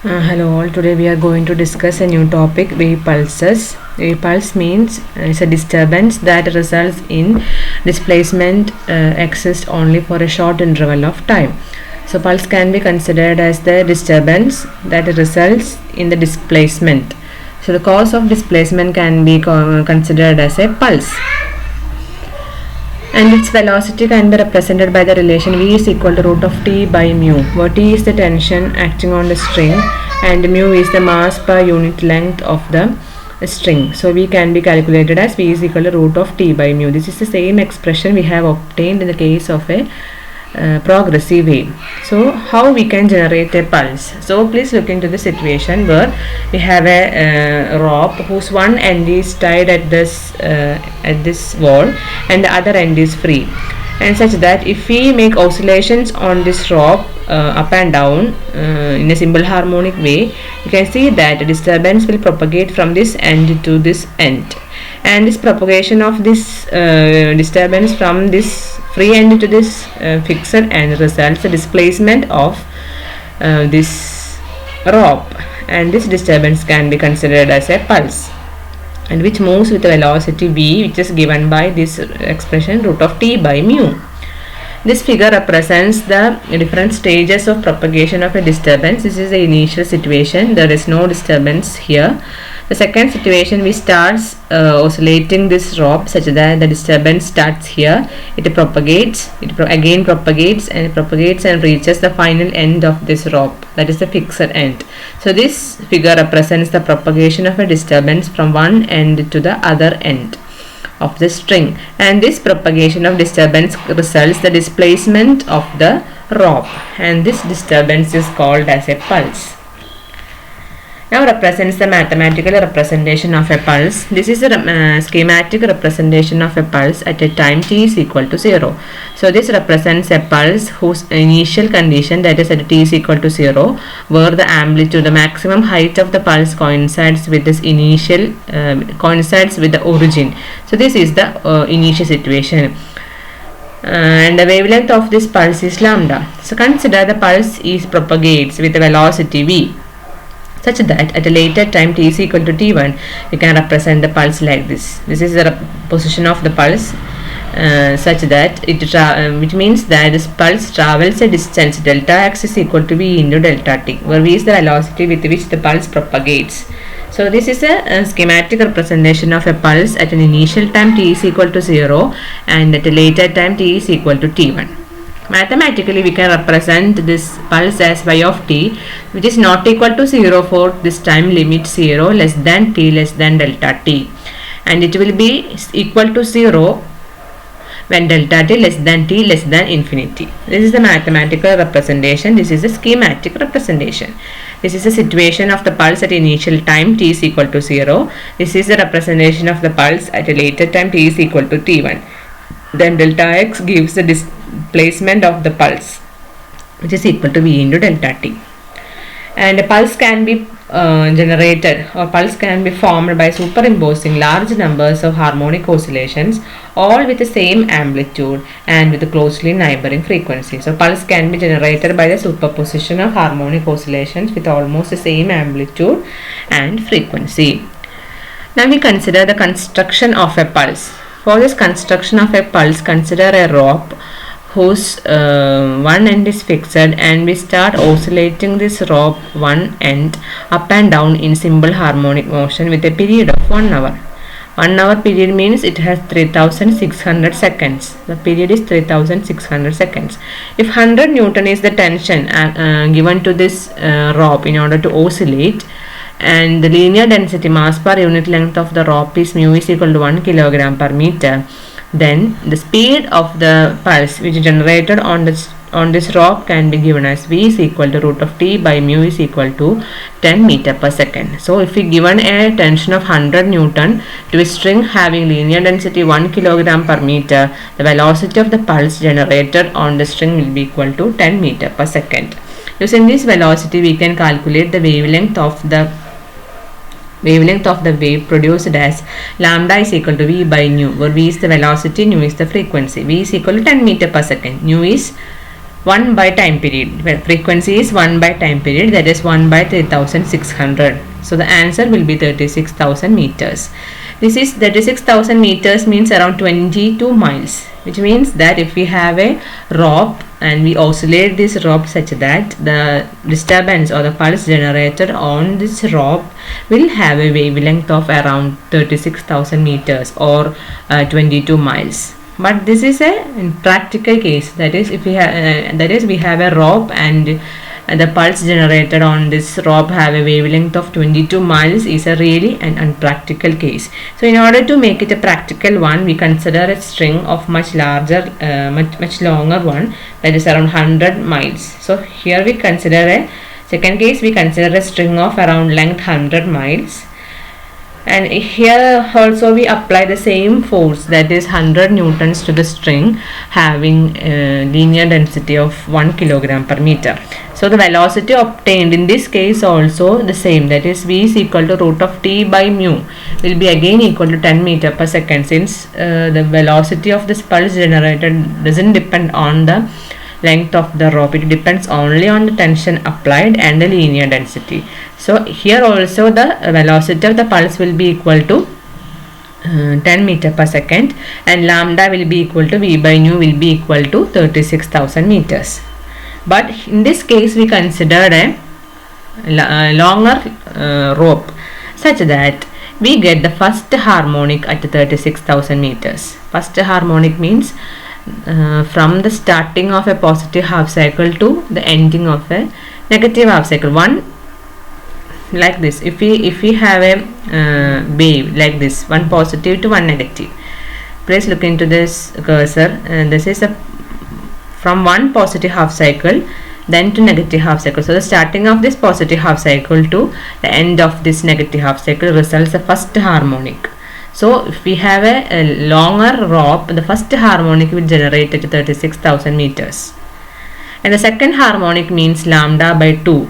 Hello all, today we are going to discuss a new topic, wave pulses. Wave pulse means it's a disturbance that results in displacement exists only for a short interval of time. So pulse can be considered as the disturbance that results in the displacement. So the cause of displacement can be considered as a pulse. And its velocity can be represented by the relation V is equal to root of T by mu, where T is the tension acting on the string and mu is the mass per unit length of the string. So V can be calculated as V is equal to root of T by mu. This is the same expression we have obtained in the case of a progressive wave. So how we can generate a pulse? So please look into the situation where we have a rope whose one end is tied at this wall and the other end is free, and such that if we make oscillations on this rope up and down in a simple harmonic way, you can see that the disturbance will propagate from this end to this end, and this propagation of this disturbance from this free end to this fixed end results the displacement of this rope, and this disturbance can be considered as a pulse, and which moves with the velocity v, which is given by this expression root of T by mu. This figure represents the different stages of propagation of a disturbance. This is the initial situation, there is no disturbance here. The second situation, we start oscillating this rope such that the disturbance starts here. It propagates, again propagates and reaches the final end of this rope, that is the fixed end. So this figure represents the propagation of a disturbance from one end to the other end of the string, and this propagation of disturbance results the displacement of the rope, and this disturbance is called as a pulse. Now represents the mathematical representation of a pulse. This is a schematic representation of a pulse at a time t is equal to 0. So this represents a pulse whose initial condition, that is at t is equal to 0, where the amplitude, the maximum height of the pulse coincides with this initial coincides with the origin. So this is the initial situation. And the wavelength of this pulse is lambda. So consider the pulse propagates with a velocity v, such that at a later time t is equal to t1, we can represent the pulse like this. This is the position of the pulse such that which means that this pulse travels a distance delta x is equal to v into delta t, where v is the velocity with which the pulse propagates. So this is a schematic representation of a pulse at an initial time t is equal to 0 and at a later time t is equal to t1. Mathematically, we can represent this pulse as y of t, which is not equal to 0 for this time limit 0 less than t less than delta t, and it will be equal to 0 when delta t less than infinity. This is the mathematical representation. This is a schematic representation. This is a situation of the pulse at initial time t is equal to 0. This is the representation of the pulse at a later time t is equal to t1. Then delta x gives the displacement of the pulse, which is equal to v into delta t. And a pulse can be generated, or pulse can be formed by superimposing large numbers of harmonic oscillations, all with the same amplitude and with a closely neighboring frequency. So pulse can be generated by the superposition of harmonic oscillations with almost the same amplitude and frequency. Now we consider the construction of a pulse. For this construction of a pulse, consider a rope whose one end is fixed, and we start oscillating this rope one end up and down in simple harmonic motion with a period of 1 hour. 1 hour period means it has 3600 seconds. The period is 3600 seconds. If 100 Newton is the tension given to this rope in order to oscillate, and the linear density mass per unit length of the rope is mu is equal to 1 kilogram per meter, then the speed of the pulse which is generated on this rope can be given as v is equal to root of t by mu is equal to 10 meter per second. So if we given a tension of 100 Newton to a string having linear density 1 kilogram per meter, the velocity of the pulse generated on the string will be equal to 10 meter per second. Using this velocity, we can calculate the wavelength of the wave produced as lambda is equal to v by nu, where v is the velocity, nu is the frequency. V is equal to 10 meter per second. Nu is 1 by time period. Well, frequency is 1 by time period, that is 1 by 3600. So the answer will be 36,000 meters. This is 36,000 meters means around 22 miles, which means that if we have a rope and we oscillate this rope such that the disturbance or the pulse generated on this rope will have a wavelength of around 36,000 meters or 22 miles. But this is a practical case, that is if we have we have a rope and the pulse generated on this rope have a wavelength of 22 miles is a really an unpractical case. So in order to make it a practical one, we consider a string of much larger much longer one, that is around 100 miles. So here we consider a second case, we consider a string of around length 100 miles, and here also we apply the same force, that is 100 newtons to the string having a linear density of 1 kilogram per meter. So the velocity obtained in this case also the same, that is v is equal to root of t by mu will be again equal to 10 meter per second, since the velocity of this pulse generated doesn't depend on the length of the rope, it depends only on the tension applied and the linear density. So here also the velocity of the pulse will be equal to 10 meter per second, and lambda will be equal to v by nu will be equal to 36,000 meters. But in this case we considered a longer rope such that we get the first harmonic at 36,000 meters. First harmonic means from the starting of a positive half cycle to the ending of a negative half cycle. One like this, if we have a wave like this, one positive to one negative, please look into this cursor, and this is a from one positive half cycle then to negative half cycle. So the starting of this positive half cycle to the end of this negative half cycle results the first harmonic. So if we have a longer rope, the first harmonic will generate at 36,000 meters, and the second harmonic means lambda by 2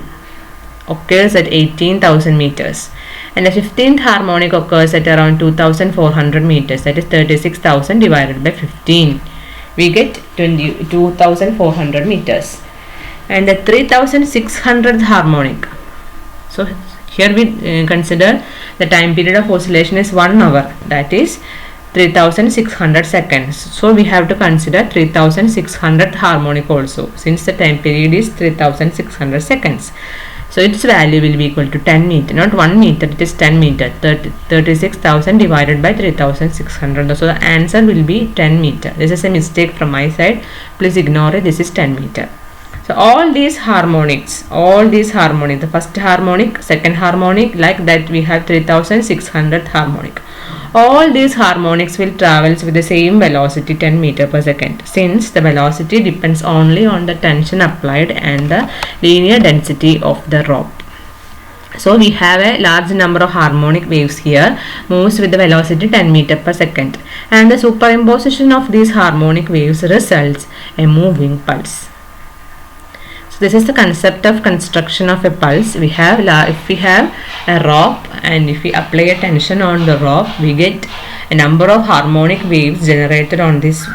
occurs at 18,000 meters, and the 15th harmonic occurs at around 2,400 meters, that is 36,000 divided by 15, we get 22,400 meters. And the 3,600th harmonic, so here we consider the time period of oscillation is 1 hour, that is 3,600 seconds. So we have to consider 3,600th harmonic also, since the time period is 3,600 seconds. So its value will be equal to 10 meter, not 1 meter, it is 10 meter. 36,000 divided by 3,600. So the answer will be 10 meter. This is a mistake from my side, please ignore it, this is 10 meter. So all these harmonics, the first harmonic, second harmonic, like that we have 3,600th harmonic. All these harmonics will travel with the same velocity 10 meter per second, since the velocity depends only on the tension applied and the linear density of the rope. So we have a large number of harmonic waves here, moves with the velocity 10 meter per second, and the superimposition of these harmonic waves results a moving pulse. So this is the concept of construction of a pulse. We have if we have a rope and if we apply a tension on the rope, we get a number of harmonic waves generated on this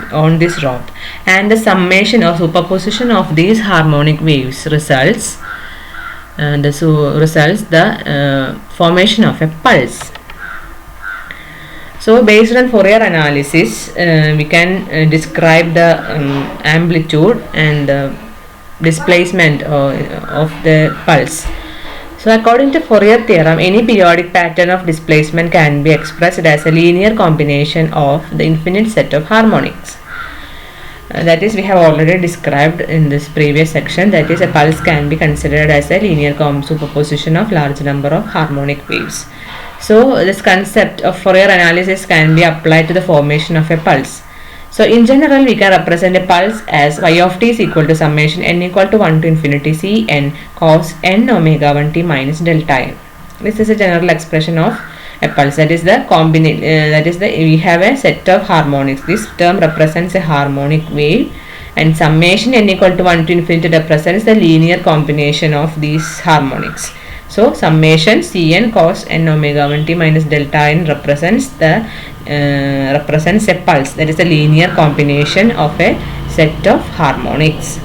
rope, and the summation or superposition of these harmonic waves results the formation of a pulse. So based on Fourier analysis, we can describe the amplitude and the displacement of the pulse. So according to Fourier theorem, any periodic pattern of displacement can be expressed as a linear combination of the infinite set of harmonics. That is, we have already described in this previous section, that is, a pulse can be considered as a linear superposition of large number of harmonic waves. So this concept of Fourier analysis can be applied to the formation of a pulse. So in general, we can represent a pulse as y of t is equal to summation n equal to 1 to infinity c n cos n omega 1 t minus delta n. This is a general expression of a pulse. That is we have a set of harmonics. This term represents a harmonic wave, and summation n equal to 1 to infinity represents the linear combination of these harmonics. So summation Cn cos n omega 1 t minus delta n represents a pulse, that is a linear combination of a set of harmonics.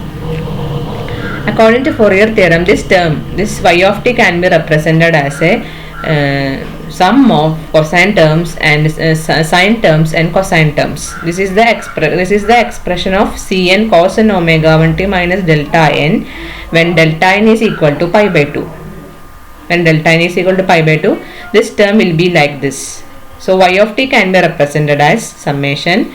According to Fourier theorem, this y of t can be represented as a sum of cosine terms and sine terms and cosine terms. This is the expression of Cn cos n omega 1t minus delta n when delta n is equal to pi by 2. When delta n is equal to pi by 2, this term will be like this. So y of t can be represented as summation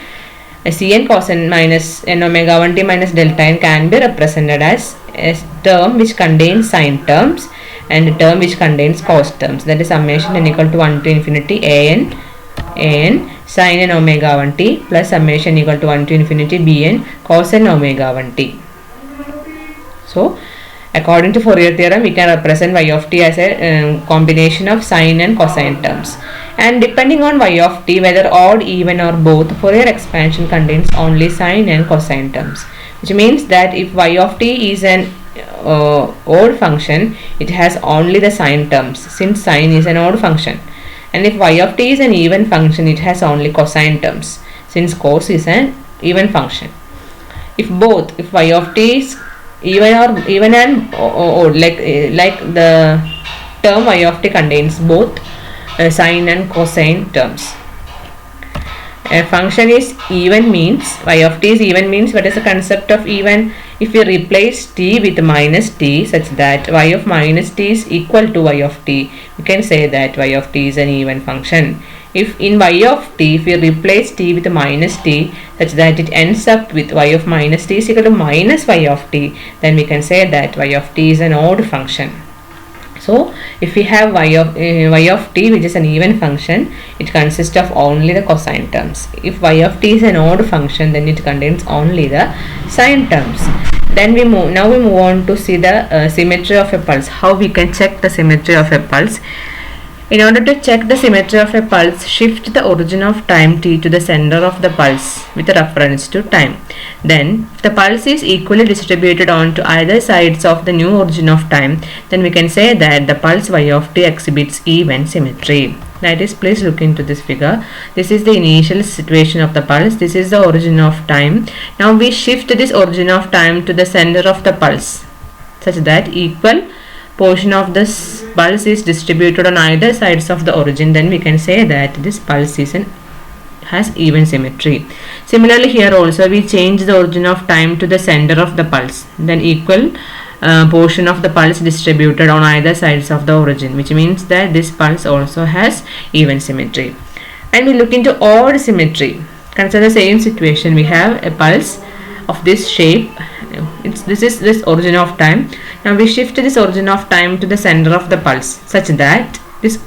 Cn cos n minus n omega 1t minus delta n can be represented as a term which contains sine terms and a term which contains cos terms, that is summation n equal to 1 to infinity an sin n omega 1t plus summation equal to 1 to infinity bn cos n omega 1t. So according to Fourier theorem, we can represent y of t as a combination of sine and cosine terms, and depending on y of t whether odd, even or both, Fourier expansion contains only sine and cosine terms, which means that if y of t is an odd function, it has only the sine terms since sine is an odd function, and if y of t is an even function, it has only cosine terms since cos is an even function. If y of t is even and odd, like the term y of t contains both sine and cosine terms. A function is even means, y of t is even means, what is the concept of even? If we replace t with minus t such that y of minus t is equal to y of t, we can say that y of t is an even function. If in y of t, if we replace t with minus t such that it ends up with y of minus t is equal to minus y of t, then we can say that y of t is an odd function. So if we have y of t which is an even function, it consists of only the cosine terms. If y of t is an odd function, then it contains only the sine terms. Then we move on to see the symmetry of a pulse. How we can check the symmetry of a pulse? In order to check the symmetry of a pulse, shift the origin of time t to the center of the pulse with reference to time. Then, if the pulse is equally distributed onto either sides of the new origin of time, then we can say that the pulse y of t exhibits even symmetry. That is, please look into this figure. This is the initial situation of the pulse. This is the origin of time. Now we shift this origin of time to the center of the pulse such that equal portion of this pulse is distributed on either sides of the origin. Then we can say that this pulse has even symmetry. Similarly, here also we change the origin of time to the center of the pulse. Then equal portion of the pulse distributed on either sides of the origin, which means that this pulse also has even symmetry. And we look into odd symmetry. Consider the same situation. We have a pulse of this shape. This is this origin of time. Now we shift this origin of time to the center of the pulse such that this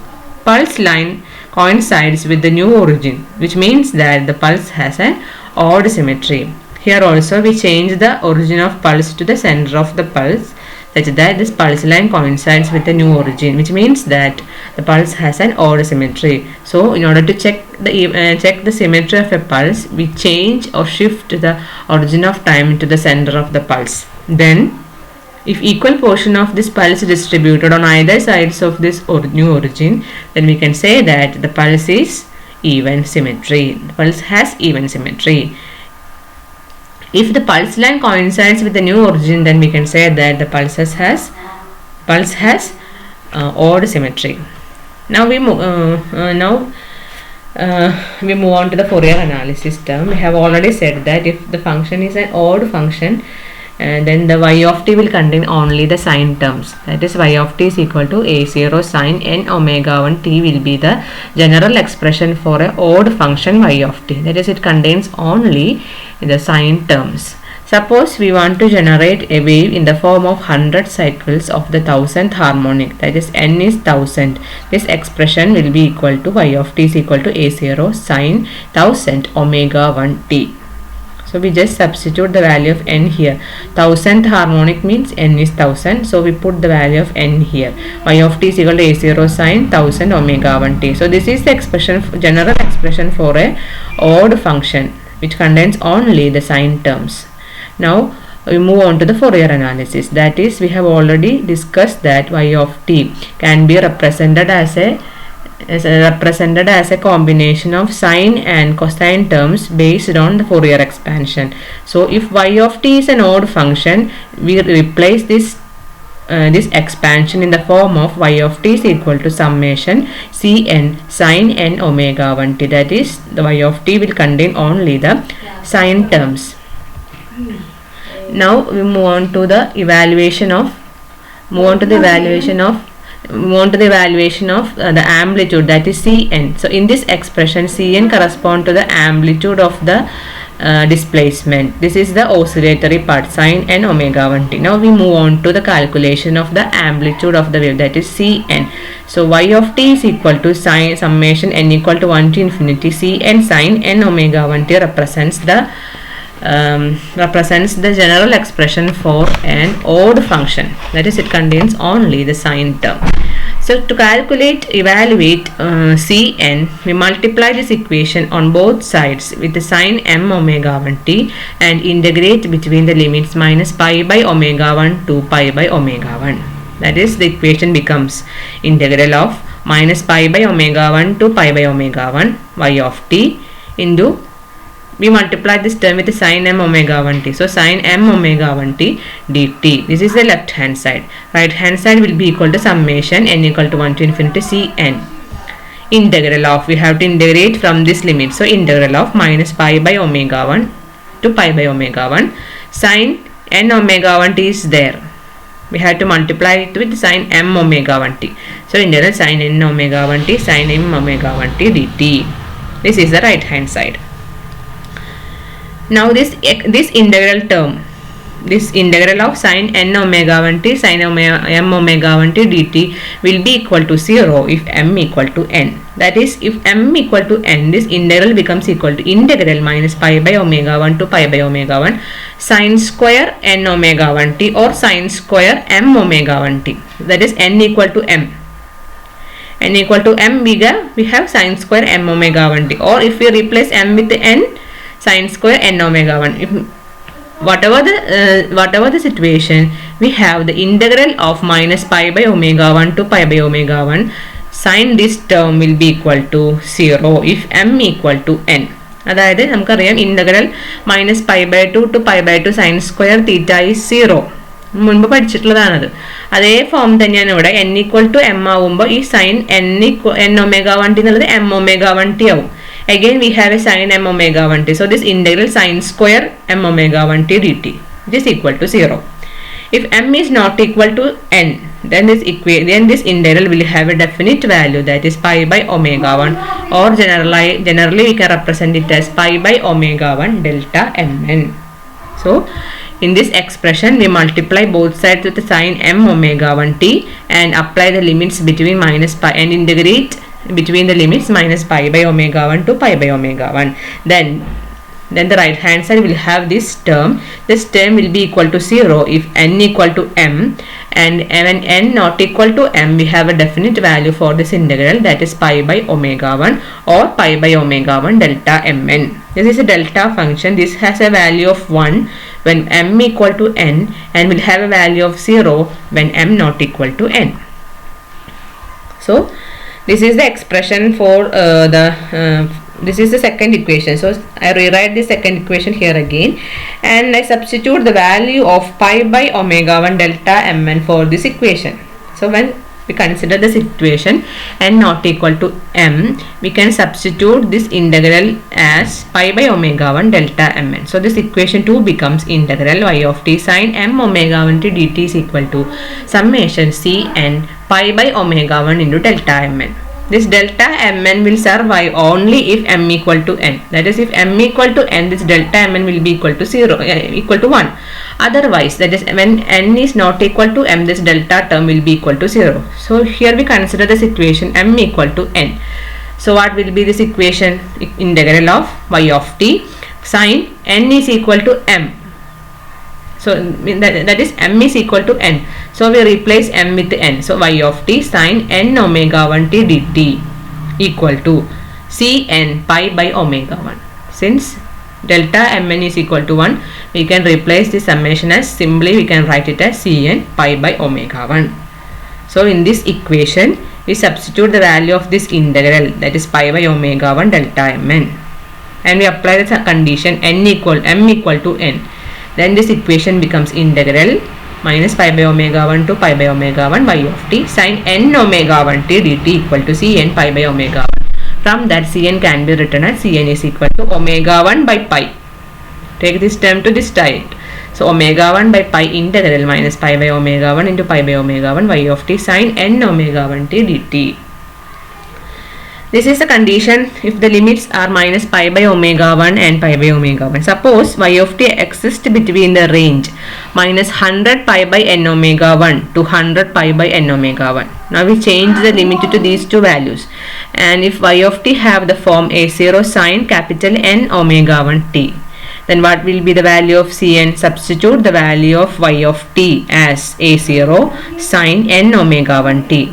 pulse line coincides with the new origin, which means that the pulse has an odd symmetry. Here also we change the origin of pulse to the center of the pulse such that this pulse line coincides with the new origin, which means that the pulse has an odd symmetry. So in order to check the symmetry of a pulse, we change or shift the origin of time to the center of the pulse. Then if equal portion of this pulse is distributed on either sides of this new origin, then we can say that the pulse is even symmetry. The pulse has even symmetry. If the pulse line coincides with the new origin, then we can say that the pulse has odd symmetry. Now we move on to the Fourier analysis term. We have already said that if the function is an odd function, then the y of t will contain only the sine terms. That is, y of t is equal to a0 sine n omega 1 t will be the general expression for an odd function y of t. That is, it contains only the sine terms. Suppose we want to generate a wave in the form of 100 cycles of the 1000th harmonic, that is n is 1000. This expression will be equal to y of t is equal to a0 sine 1000 omega 1 t. So we just substitute the value of n here. 1000th harmonic means n is 1000. So we put the value of n here. Y of t is equal to a0 sine 1000 omega 1 t. So this is the general expression for a odd function which contains only the sine terms. Now we move on to the Fourier analysis. That is, we have already discussed that y of t can be represented as a is represented as a combination of sine and cosine terms based on the Fourier expansion. So if y of t is an odd function, we replace this expansion in the form of y of t is equal to summation Cn sin n omega 1t. That is, the y of t will contain only the sine terms. Now we move on to the evaluation of the amplitude, that is Cn. So in this expression, Cn correspond to the amplitude of the displacement. This is the oscillatory part, sin n omega 1t. Now we move on to the calculation of the amplitude of the wave, that is Cn. So y of t is equal to sin summation n equal to 1 to infinity Cn sin n omega 1t represents the general expression for an odd function, that is, it contains only the sine term. So to evaluate Cn, we multiply this equation on both sides with the sin m omega 1t and integrate between the limits minus pi by omega 1 to pi by omega 1. That is, the equation becomes integral of minus pi by omega 1 to pi by omega 1 y of t into, we multiply this term with the sin m omega 1t. So sin m omega 1t dt. This is the left hand side. Right hand side will be equal to summation n equal to 1 to infinity Cn. Integral of, we have to integrate from this limit. So integral of minus pi by omega 1 to pi by omega 1. Sin n omega 1t is there. We have to multiply it with sin m omega 1t. So integral sin n omega 1t sin m omega 1t dt. This is the right hand side. Now this integral term, this integral of sin n omega 1t sin m omega 1t dt will be equal to 0 if m equal to n. That is, if m equal to n, this integral becomes equal to integral minus pi by omega 1 to pi by omega 1 sin square n omega 1t or sin square m omega 1t. That is, n equal to m. N equal to m, we have sin square m omega 1t, or if we replace m with n, sin square n omega 1. If whatever the situation, we have the integral of minus pi by omega 1 to pi by omega 1 sin this term will be equal to 0 if m equal to n. അതായത് നമുക്കറിയാം integral minus pi by two two pi by two sine square theta is 0. മുൻപ് പഠിച്ചിട്ടുള്ളതാണത്. അതേ form തന്നെയാണ് ഇവിടെ. n equal to m ആവുമ്പോൾ ഈ sign n omega 1t എന്നുള്ളത് m omega 1t ആവും. Again we have a sin m omega 1t. So this integral sin square m omega 1t dt, which is equal to 0. If m is not equal to n, then this integral will have a definite value, that is pi by omega 1, or generally we can represent it as pi by omega 1 delta mn. So in this expression, we multiply both sides with the sin m omega 1t and apply the limits between minus pi and integrate between the limits minus pi by omega 1 to pi by omega 1. Then the right hand side will have this term. This term will be equal to 0 if n equal to m, and when n not equal to m, we have a definite value for this integral, that is pi by omega 1 or pi by omega 1 delta mn. This is a delta function. This has a value of 1 when m equal to n and will have a value of 0 when m not equal to n. So this is the expression for this is the second equation. So I rewrite the second equation here again, and I substitute the value of pi by omega 1 delta mn for this equation. So when we consider the situation n not equal to m, we can substitute this integral as pi by omega 1 delta mn. So this equation 2 becomes integral y of t sin m omega 1t dt is equal to summation Cn pi by omega 1 into delta mn. This delta mn will survive only if m equal to n. That is, if m equal to n, this delta mn will be equal to 1. Otherwise, that is, when n is not equal to m, this delta term will be equal to 0. So here we consider the situation m equal to n. So what will be this equation? Integral of y of t sin n is equal to m. So that is m is equal to n. So we replace m with n. So y of t sin n omega 1t dt equal to Cn pi by omega 1. Since delta mn is equal to 1, we can replace the summation as, simply we can write it as Cn pi by omega 1. So in this equation, we substitute the value of this integral, that is pi by omega 1 delta mn, and we apply the condition m equal to n. Then this equation becomes integral minus pi by omega 1 to pi by omega 1 y of t sin n omega 1 t dt equal to Cn pi by omega 1. From that, Cn can be written as Cn is equal to omega 1 by pi. Take this term to this side. So omega 1 by pi integral minus pi by omega 1 into pi by omega 1 y of t sin n omega 1 t dt. This is the condition if the limits are minus pi by omega 1 and pi by omega 1. Suppose y of t exists between the range minus 100 pi by n omega 1 to 100 pi by n omega 1. Now we change the limit to these two values. And if y of t have the form a0 sin capital N omega 1 t, then what will be the value of Cn? Substitute the value of y of t as a0 sin n omega 1 t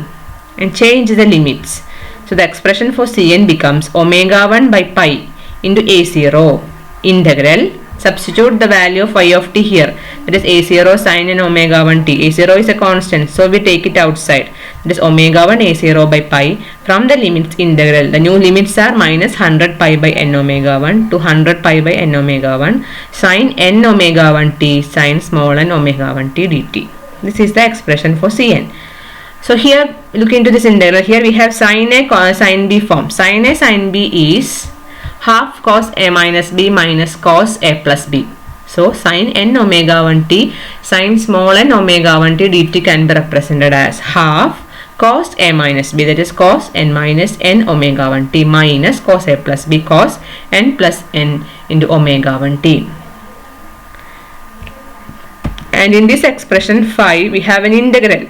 and change the limits. So the expression for Cn becomes omega 1 by pi into a0 integral. Substitute the value of y of t here, that is a0 sin n omega 1 t. a0 is a constant, so we take it outside. That is omega 1 a0 by pi. From the limits integral, the new limits are minus 100 pi by n omega 1 to 100 pi by n omega 1 sin n omega 1 t sin small n omega 1 t dt. This is the expression for Cn. So here, look into this integral. Here we have sin a sin b form. Sin a sin b is half cos a minus b minus cos a plus b. So sin n omega 1 t sin small n omega 1 t dt can be represented as half cos a minus b, that is cos n minus n omega 1 t minus cos a plus b cos n plus n into omega 1 t. And in this expression 5 we have an integral.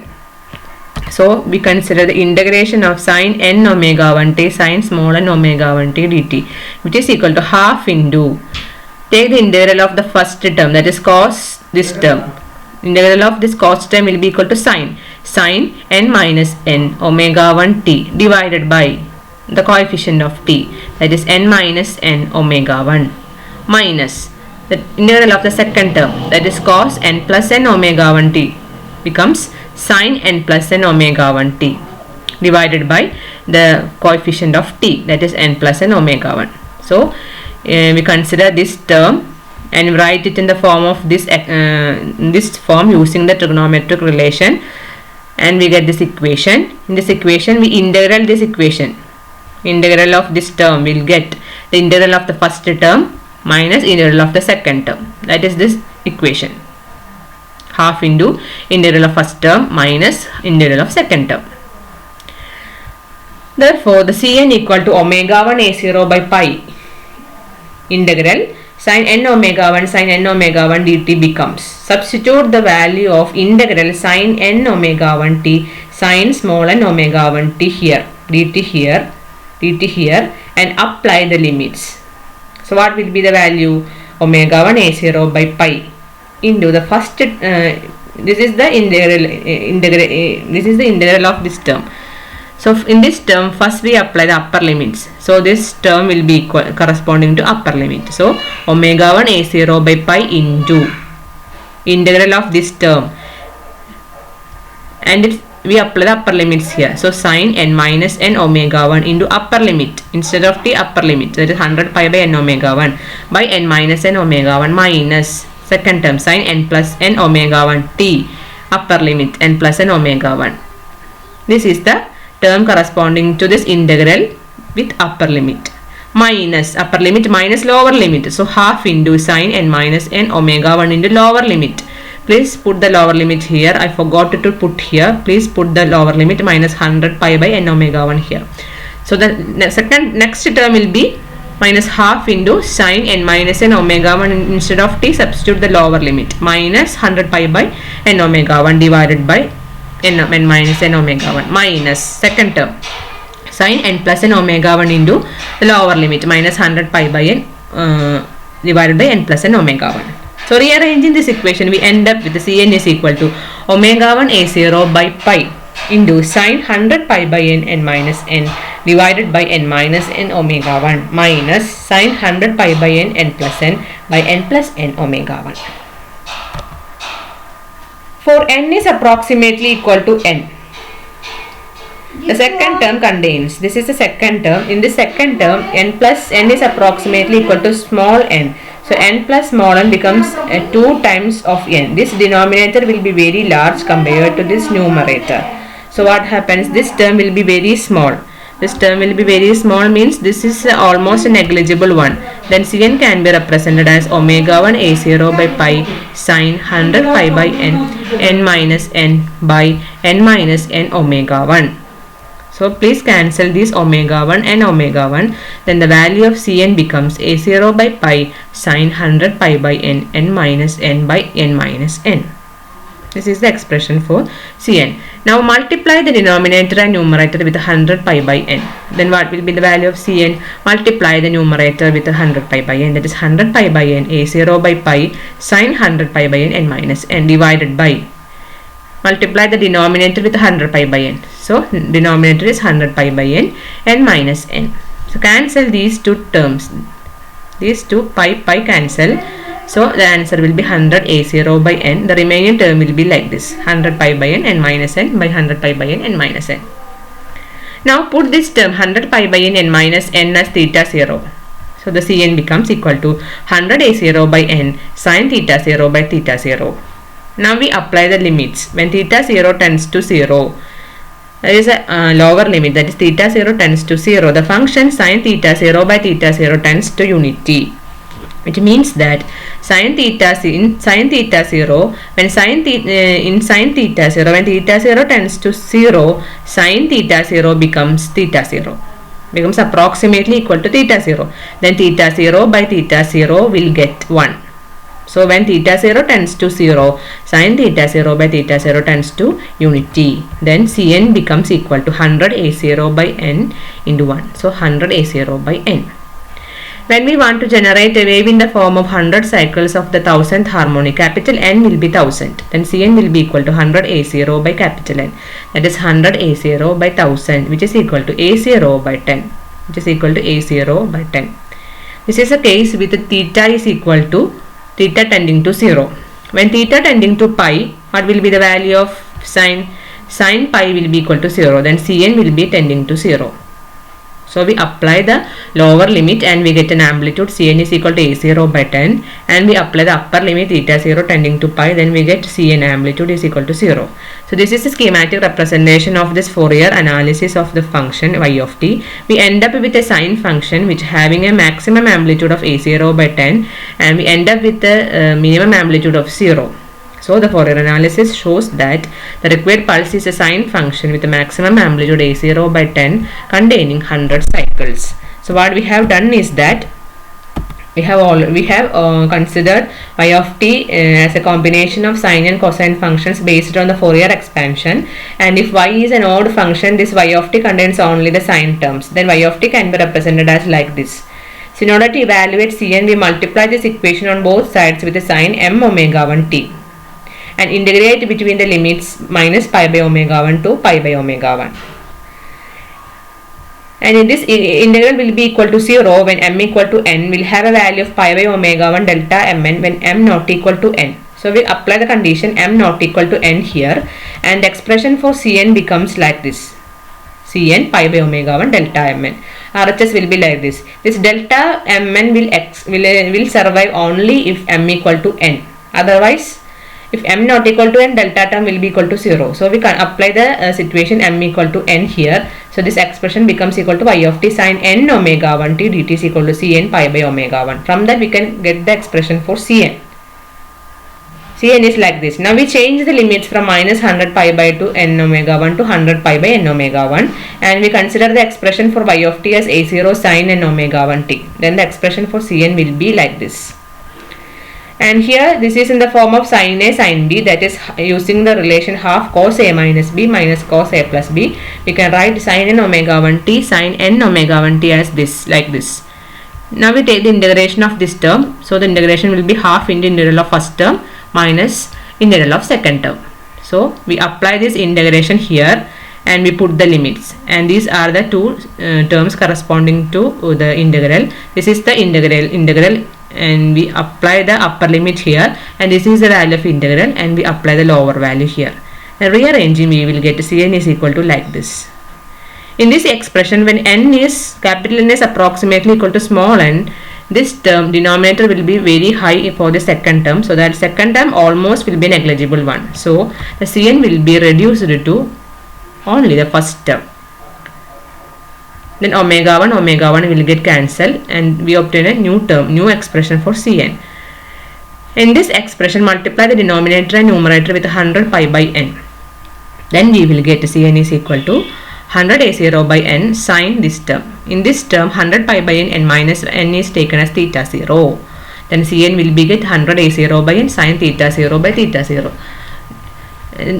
So we consider the integration of sin n omega 1 t sin small n omega 1 t dt, which is equal to half into, take the integral of the first term, that is cos this term. Integral of this cos term will be equal to sin n minus n omega 1 t divided by the coefficient of t, that is n minus n omega 1 minus the integral of the second term, that is cos n plus n omega 1 t becomes sin n plus n omega 1 t divided by the coefficient of t, that is n plus n omega 1. So we consider this term and write it in the form of this form using the trigonometric relation, and we get this equation. In this equation we integral this equation. Integral of this term will get the integral of the first term minus integral of the second term, that is this equation. Half into integral of first term minus integral of second term. Therefore, the Cn equal to omega 1 a0 by pi integral sin n omega 1 sin n omega 1 dt becomes, substitute the value of integral sin n omega 1 t sin small n omega 1 t here, dt here and apply the limits. So what will be the value? Omega 1 a0 by pi into the first this is the integral of this term. So in this term first we apply the upper limits, so this term will be corresponding to upper limit. So omega 1 a0 by pi into integral of this term, and we apply the upper limits here. So sin n minus n omega 1 into upper limit instead of the upper limit, that is 100 pi by n omega 1 by n minus n omega 1 minus second term sin n plus n omega 1 t upper limit n plus n omega 1. This is the term corresponding to this integral with upper limit minus upper limit minus lower limit. So half into sin n minus n omega 1 into lower limit. Please put the lower limit here. I forgot to put here. Please put the lower limit minus 100 pi by n omega 1 here. So the next term will be minus half into sin n minus n omega 1 instead of t, substitute the lower limit minus 100 pi by n omega 1 divided by n minus n omega 1 minus second term sin n plus n omega 1 into the lower limit minus 100 pi by n divided by n plus n omega 1. So rearranging this equation we end up with the Cn is equal to omega 1 a0 by pi into sin 100 pi by n minus n divided by n minus n omega 1 minus sin 100 pi by n plus n by n plus n omega 1. For n is approximately equal to n, The second term contains, this is the second term. In this second term, n plus n is approximately equal to small n. So n plus small n becomes 2 times of n. This denominator will be very large compared to this numerator. So what happens? This term will be very small. This term will be very small means this is almost a negligible one. Then Cn can be represented as omega 1 a0 by pi sine 100 pi by n minus n by n minus n omega 1. So please cancel this omega 1 and omega 1. Then the value of Cn becomes a0 by pi sine 100 pi by n minus n by n minus n. This is the expression for Cn. Now multiply the denominator and numerator with 100 pi by n. Then what will be the value of Cn? Multiply the numerator with 100 pi by n. That is 100 pi by n a0 by pi sine 100 pi by n minus n divided by. Multiply the denominator with 100 pi by n. So denominator is 100 pi by n minus n. So cancel these two terms. These two pi cancel. So the answer will be 100 a0 by n. The remaining term will be like this: 100 pi by n minus n by 100 pi by n minus n. Now put this term 100 pi by n minus n as theta 0. So the Cn becomes equal to 100 a0 by n sine theta 0 by theta 0. Now we apply the limits. When theta 0 tends to 0, there is a lower limit, that is theta 0 tends to 0. The function sine theta 0 by theta 0 tends to unity. Which means that sine theta 0 when sine theta 0 when theta 0 tends to 0, sine theta 0 becomes theta 0, becomes approximately equal to theta 0. Then theta 0 by theta 0 will get 1. So when theta 0 tends to 0, sine theta 0 by theta 0 tends to unity. Then Cn becomes equal to 100 a0 by n into 1. So 100 a0 by n. When we want to generate a wave in the form of 100 cycles of the 1000th harmonic, capital N will be 1000. Then Cn will be equal to 100 a0 by capital N. That is 100 a0 by 1000, which is equal to a0 by 10. Which is equal to a0 by 10. This is a case with theta is equal to theta tending to 0. When theta tending to pi, what will be the value of sine? Sine pi will be equal to 0. Then Cn will be tending to 0. So we apply the lower limit and we get an amplitude Cn is equal to a0 by 10, and we apply the upper limit theta 0 tending to pi, then we get Cn amplitude is equal to 0. So this is a schematic representation of this Fourier analysis of the function y of t. We end up with a sine function which having a maximum amplitude of a0 by 10, and we end up with the minimum amplitude of 0. So the Fourier analysis shows that the required pulse is a sine function with a maximum amplitude a0 by 10 containing 100 cycles. So what we have done is that we have considered y of t as a combination of sine and cosine functions based on the Fourier expansion, and if y is an odd function, this y of t contains only the sine terms, then y of t can be represented as like this. So in order to evaluate Cn, we multiply this equation on both sides with the sine m omega 1 t and integrate between the limits minus pi by omega 1 to pi by omega 1. And in this integral will be equal to 0 when m equal to n, will have a value of pi by omega 1 delta mn when m not equal to n. So we apply the condition m not equal to n here, and the expression for Cn becomes like this: Cn pi by omega 1 delta mn. RHS will be like this. This delta mn will survive only if m equal to n. Otherwise, if m not equal to n, delta term will be equal to 0. So we can apply the situation m equal to n here. So this expression becomes equal to y of t sine n omega 1 t dt is equal to Cn pi by omega 1. From that we can get the expression for Cn. Cn is like this. Now we change the limits from minus 100 pi by 2 n omega 1 to 100 pi by n omega 1, and we consider the expression for y of t as a0 sine n omega 1 t. Then the expression for Cn will be like this. And here this is in the form of sin A sin B, that is using the relation half cos A minus B minus cos A plus B. We can write sin n omega 1 t sin n omega 1 t as this, like this. Now we take the integration of this term. So the integration will be half into integral of first term minus integral of second term. So we apply this integration here and we put the limits, and these are the two terms corresponding to the integral. This is the integral, and we apply the upper limit here, and this is the value of integral, and we apply the lower value here. And rearranging, we will get Cn is equal to like this. In this expression, when n is capital N is approximately equal to small n, this term denominator will be very high for the second term, so that second term almost will be negligible one. So the Cn will be reduced to only the first term. Then omega 1 will get cancelled and we obtain a new term, new expression for Cn. In this expression, multiply the denominator and numerator with 100 pi by n. Then we will get Cn is equal to 100 a0 by n sin this term. In this term, 100 pi by n minus n is taken as theta 0. Then Cn will be get 100 a0 by n sin theta 0 by theta 0.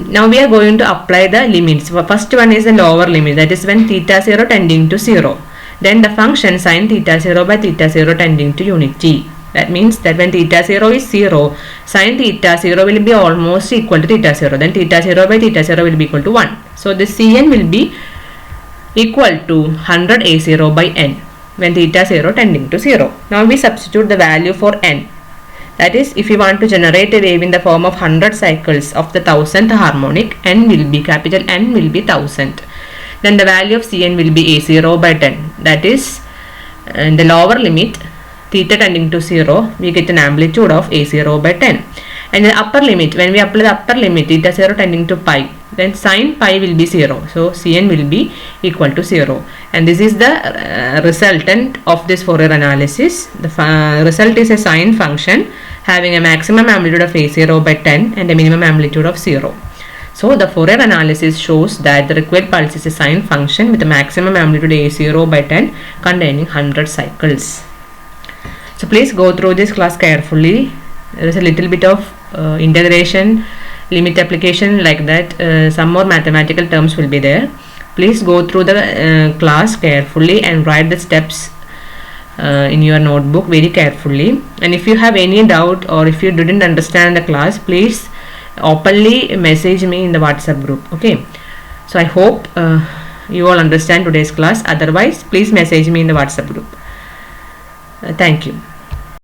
Now we are going to apply the limits. First one is the lower limit, that is when theta 0 tending to 0. Then the function sin theta 0 by theta 0 tending to unity. That means that when theta 0 is 0, sin theta 0 will be almost equal to theta 0. Then theta 0 by theta 0 will be equal to 1. So this Cn will be equal to 100 a0 by n when theta 0 tending to 0. Now we substitute the value for n. That is, if you want to generate a wave in the form of 100 cycles of the 1000th harmonic, n will be capital N will be 1000. Then the value of Cn will be a0 by 10. That is, in the lower limit, theta tending to 0, we get an amplitude of a0 by 10. And the upper limit, when we apply the upper limit, theta 0 tending to pi, then sin pi will be 0. So Cn will be equal to 0. And this is the resultant of this Fourier analysis. The result is a sine function having a maximum amplitude of a0 by 10 and a minimum amplitude of 0. So the Fourier analysis shows that the required pulse is a sine function with a maximum amplitude a0 by 10 containing 100 cycles. So please go through this class carefully. There is a little bit of integration, limit application like that. Some more mathematical terms will be there. Please go through the class carefully and write the steps in your notebook very carefully. And if you have any doubt or if you didn't understand the class, please openly message me in the WhatsApp group. Okay, so I hope you all understand today's class. Otherwise, please message me in the WhatsApp group. Thank you.